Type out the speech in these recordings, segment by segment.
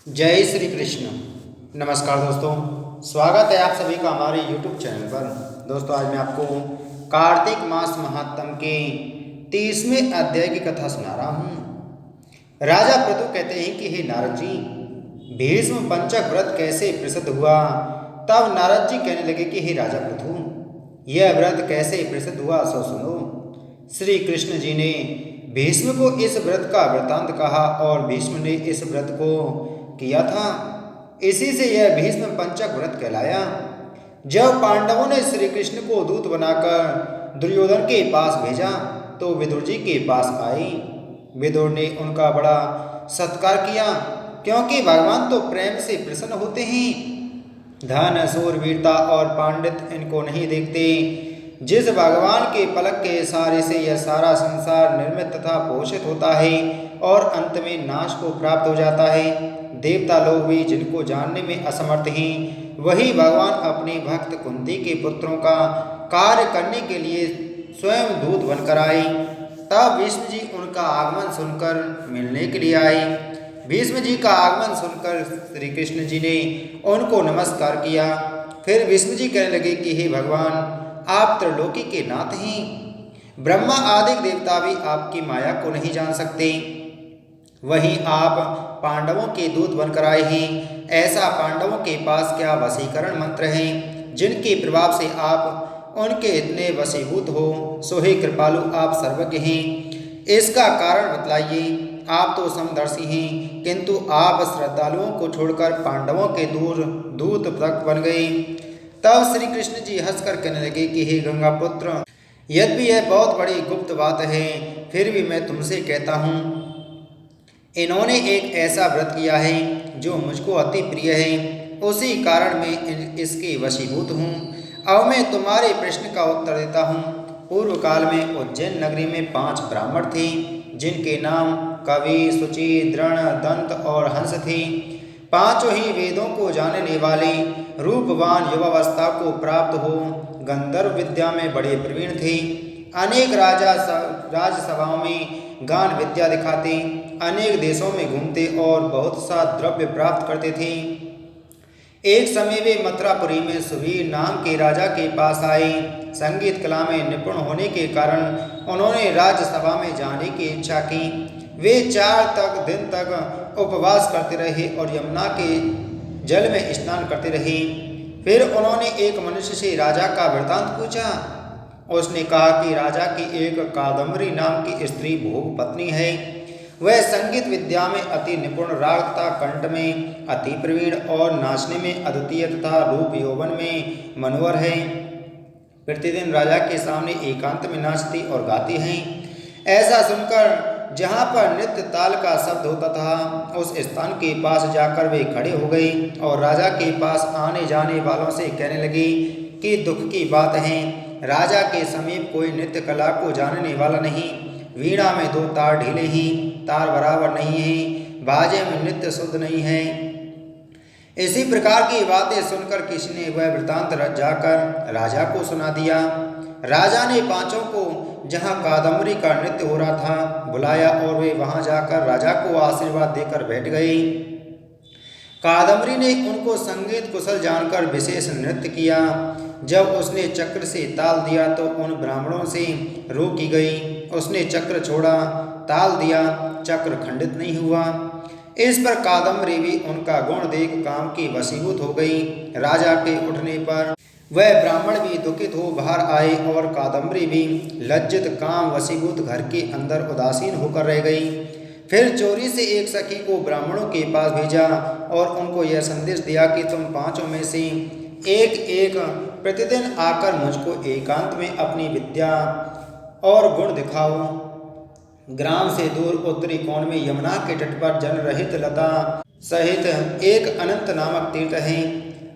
जय श्री कृष्ण। नमस्कार दोस्तों, स्वागत है आप सभी का हमारे YouTube चैनल पर। दोस्तों, आज मैं आपको कार्तिक मास महात्म के 30वें अध्याय की कथा सुना रहा हूँ। राजा पृथु कहते हैं कि हे नारद जी, भीष्म पंचक व्रत कैसे प्रसिद्ध हुआ। तब नारद जी कहने लगे कि हे राजा पृथु, यह व्रत कैसे प्रसिद्ध हुआ सो सुनो। श्री कृष्ण जी ने भीष्म को इस व्रत का वृतांत कहा और भीष्म ने इस व्रत को किया था। इसी से यह भीष्म पंचक व्रत कहलाया। जब पांडवों ने श्री कृष्ण को दूत बनाकर दुर्योधन के पास भेजा तो विदुर जी के पास आए। विदुर ने उनका बड़ा सत्कार किया, क्योंकि भगवान तो प्रेम से प्रसन्न होते हैं। धन शूरवीरता और पांडित इनको नहीं देखते। जिस भगवान के पलक के इशारे से यह सारा संसार निर्मित तथा पोषित होता है और अंत में नाश को प्राप्त हो जाता है, देवता लोग भी जिनको जानने में असमर्थ हैं, वही भगवान अपने भक्त कुंती के पुत्रों का कार्य करने के लिए स्वयं दूत बनकर आए। तब भीष्म जी उनका आगमन सुनकर मिलने के लिए आए। भीष्म जी का आगमन सुनकर श्री कृष्ण जी ने उनको नमस्कार किया। फिर भीष्म जी कहने लगे कि हे भगवान, आप त्रिलोकी के नाथ हैं। ब्रह्मा आदि देवता भी आपकी माया को नहीं जान सकते। वहीं आप पांडवों के दूत बनकर आए हैं। ऐसा पांडवों के पास क्या वशीकरण मंत्र हैं जिनके प्रभाव से आप उनके इतने वशीभूत हो। सो हे कृपालु, आप सर्वज्ञ हैं, इसका कारण बतलाइए। आप तो समदर्शी हैं, किंतु आप श्रद्धालुओं को छोड़कर पांडवों के दूत तक बन गए। तब श्री कृष्ण जी हंसकर कहने लगे कि हे गंगा पुत्र, यद्यपि यह बहुत बड़ी गुप्त बात है, फिर भी मैं तुमसे कहता हूँ। इन्होंने एक ऐसा व्रत किया है जो मुझको अति प्रिय है, उसी कारण मैं इसके वशीभूत हूँ। अब मैं तुम्हारे प्रश्न का उत्तर देता हूँ। पूर्व काल में उज्जैन नगरी में 5 ब्राह्मण थे, जिनके नाम कवि, शुचि, द्रोण, दंत और हंस थे। पांचों ही वेदों को जानने वाले, रूपवान, युवावस्था को प्राप्त हो, गंधर्व विद्या में बड़े प्रवीण थे। अनेक राजसभाओं में गान विद्या दिखाते, अनेक देशों में घूमते और बहुत सा द्रव्य प्राप्त करते थे। एक समय वे मथुरापुरी में सुवीर नाम के राजा के पास आए। संगीत कला में निपुण होने के कारण उन्होंने राज्यसभा में जाने की इच्छा की। वे 4 दिन तक उपवास करते रहे और यमुना के जल में स्नान करते रहे। फिर उन्होंने एक मनुष्य से राजा का वृतांत पूछा। उसने कहा कि राजा की एक कादम्बरी नाम की स्त्री भोग पत्नी है। वह संगीत विद्या में अति निपुण, राग तथा कंठ में अति प्रवीण और नाचने में अद्वितीय तथा रूप यौवन में मनोहर है। प्रतिदिन राजा के सामने एकांत में नाचती और गाती हैं। ऐसा सुनकर जहाँ पर नृत्य ताल का शब्द होता था, उस स्थान के पास जाकर वे खड़े हो गई और राजा के पास आने जाने वालों से कहने लगी कि दुख की बात है, राजा के समीप कोई नृत्य कला को जानने वाला नहीं। वीणा में 2 तार ढीले ही, तार बराबर नहीं है, बाजे में नृत्य शुद्ध नहीं है। इसी प्रकार की बातें सुनकर किसी ने वह वृतांत जाकर राजा को सुना दिया। राजा ने पांचों को जहाँ कादम्बरी का नृत्य हो रहा था बुलाया और वे वहां जाकर राजा को आशीर्वाद देकर बैठ गए। कादम्बरी ने उनको संगीत कुशल जानकर विशेष नृत्य किया। जब उसने चक्र से ताल दिया तो उन ब्राह्मणों से रोकी गई। उसने चक्र छोड़ा, ताल दिया, चक्र खंडित नहीं हुआ। इस पर कादम्बरी भी उनका गुण देख काम की वशीभूत हो गई। राजा के उठने पर वह ब्राह्मण भी दुखित हो बाहर आए और कादम्बरी भी लज्जित काम वशीभूत घर के अंदर उदासीन होकर रह गई। फिर चोरी से एक सखी को ब्राह्मणों के पास भेजा और उनको यह संदेश दिया कि तुम 5 में से एक प्रतिदिन आकर मुझको एकांत में अपनी विद्या और गुण दिखाओ। ग्राम से दूर उत्तरी कोण में यमुना के तट पर जन रहित लता सहित एक अनंत नामक तीर्थ है।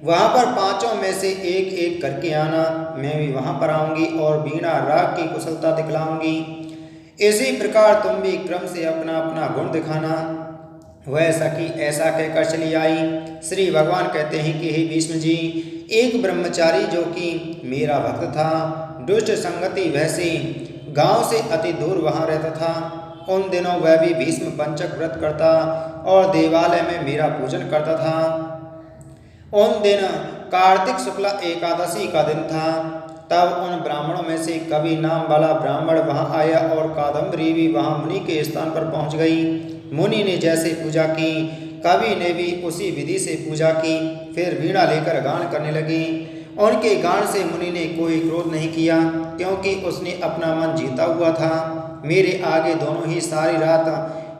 वहाँ पर 5 में से एक करके आना। मैं भी वहाँ पर आऊँगी और वीणा राग की कुशलता दिखलाऊंगी। इसी प्रकार तुम भी क्रम से अपना अपना गुण दिखाना। वह सखी ऐसा कहकर चली आई। श्री भगवान कहते हैं कि हे भीष्म जी, एक ब्रह्मचारी जो कि मेरा भक्त था, दुष्ट संगति वैसे गांव से अति दूर वहाँ रहता था, उन दिनों वह भी भीष्म पंचक व्रत करता और देवालय में मेरा पूजन करता था। उन दिन कार्तिक शुक्ला एकादशी का दिन था। तब उन ब्राह्मणों में से कवि नाम वाला ब्राह्मण वहां आया और कादम्बरी भी वहां मुनि के स्थान पर पहुंच गई। मुनि ने जैसे पूजा की, कवि ने भी उसी विधि से पूजा की। फिर वीणा लेकर गान करने लगी। उनके गान से मुनि ने कोई क्रोध नहीं किया, क्योंकि उसने अपना मन जीता हुआ था। मेरे आगे दोनों ही सारी रात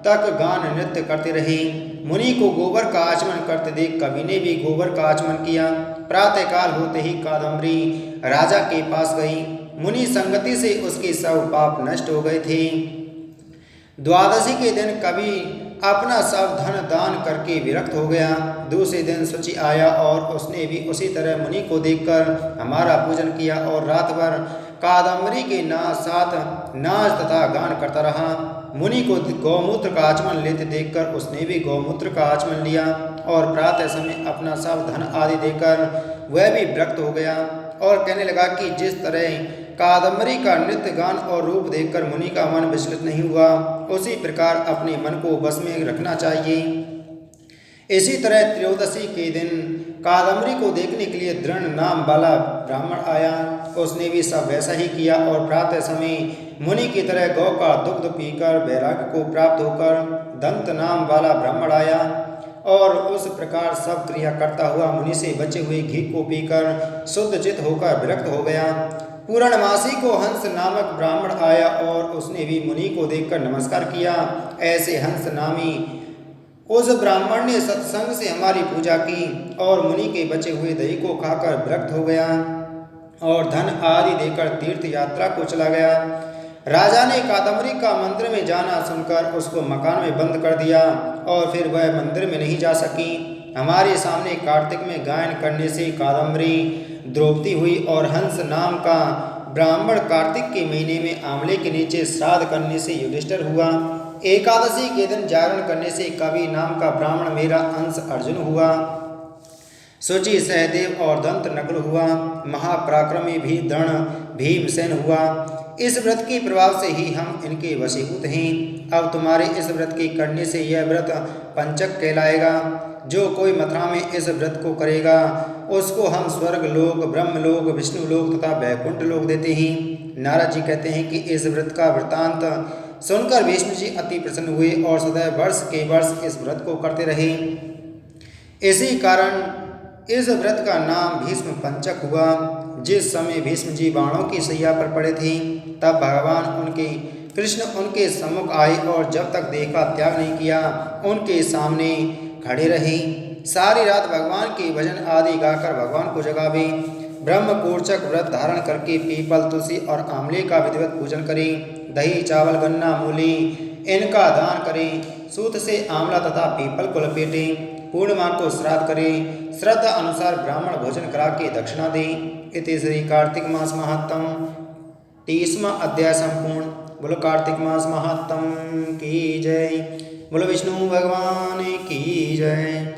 तक गान नृत्य करते रहे। मुनि को गोबर का आचमन करते देख कवि ने भी गोबर का आचमन किया। प्रातःकाल होते ही कादम्बरी राजा के पास गई। मुनि संगति से उसके सब पाप नष्ट हो गए थे। द्वादशी के दिन कवि अपना सब धन दान करके विरक्त हो गया। दूसरे दिन शुचि आया और उसने भी उसी तरह मुनि को देखकर हमारा पूजन किया और रात भर कादम्बरी के साथ नाच तथा गान करता रहा। मुनि को गौमूत्र का आचमन लेते देखकर उसने भी गौमूत्र का आचमन लिया और प्रातः समय अपना सब धन आदि देकर वह भी विरक्त हो गया और कहने लगा कि जिस तरह कादम्बरी का नृत्य गान और रूप देखकर मुनि का मन विचलित नहीं हुआ, उसी प्रकार अपने मन को बस में रखना चाहिए। इसी तरह त्रयोदशी के दिन कादम्बरी को देखने के लिए दृढ़ नाम वाला ब्राह्मण आया। उसने भी सब वैसा ही किया और प्रातः समय मुनि की तरह गौ का दुग्ध पीकर वैराग्य को प्राप्त होकर दंत नाम वाला ब्राह्मण आया और उस प्रकार सब क्रिया करता हुआ मुनि से बचे हुए घी को पीकर शुद्ध चित होकर विरक्त हो गया। पूर्णमासी को हंस नामक ब्राह्मण आया और उसने भी मुनि को देखकर नमस्कार किया। ऐसे हंस नामी उस ब्राह्मण ने सत्संग से हमारी पूजा की और मुनि के बचे हुए दही को खाकर विरक्त हो गया और धन आदि देकर तीर्थ यात्रा को चला गया। राजा ने कादम्बरी का मंदिर में जाना सुनकर उसको मकान में बंद कर दिया और फिर वह मंदिर में नहीं जा सकी। हमारे सामने कार्तिक में गायन करने से कादम्बरी द्रौपदी हुई और हंस नाम का ब्राह्मण कार्तिक के महीने में आंवले के नीचे श्राद्ध करने से युधिष्ठिर हुआ। एकादशी के दिन जागरण करने से कवि नाम का ब्राह्मण मेरा अंश अर्जुन हुआ। शुचि सहदेव और दंत नकुल हुआ। महापराक्रमी भी दृढ़ भीमसेन हुआ। इस व्रत के प्रभाव से ही हम इनके वशीभूत हैं। अब तुम्हारे इस व्रत के करने से यह व्रत पंचक कहलाएगा। जो कोई मथुरा में इस व्रत को करेगा उसको हम स्वर्ग लोक, ब्रह्म लोक, विष्णु लोक तथा वैकुंठ लोक देते हैं। नारद जी कहते हैं कि इस व्रत का वृतांत सुनकर विष्णु जी अति प्रसन्न हुए और सदैव वर्ष के वर्ष इस व्रत को करते रहे। इसी कारण इस व्रत का नाम भीष्म पंचक हुआ। जिस समय भीष्म जी बाणों की सैया पर पड़े थे तब भगवान कृष्ण उनके सम्मुख आए और जब तक देह का त्याग नहीं किया उनके सामने खड़े रहे। सारी रात भगवान के भजन आदि गाकर भगवान को जगावे। ब्रह्म कोर्चक व्रत धारण करके पीपल, तुलसी और आंवले का विधिवत पूजन करें। दही, चावल, गन्ना, मूली इनका दान करें। सूत से आंवला तथा पीपल को लपेटें। पूर्णिमा को श्राद्ध करें। श्रद्धा अनुसार ब्राह्मण भोजन करा के दक्षिणा दें। इति श्री कार्तिक मास महात्म 30वां अध्याय संपूर्ण। बोलो कार्तिक मास महात्म की जय। बोलो विष्णु भगवान की जय।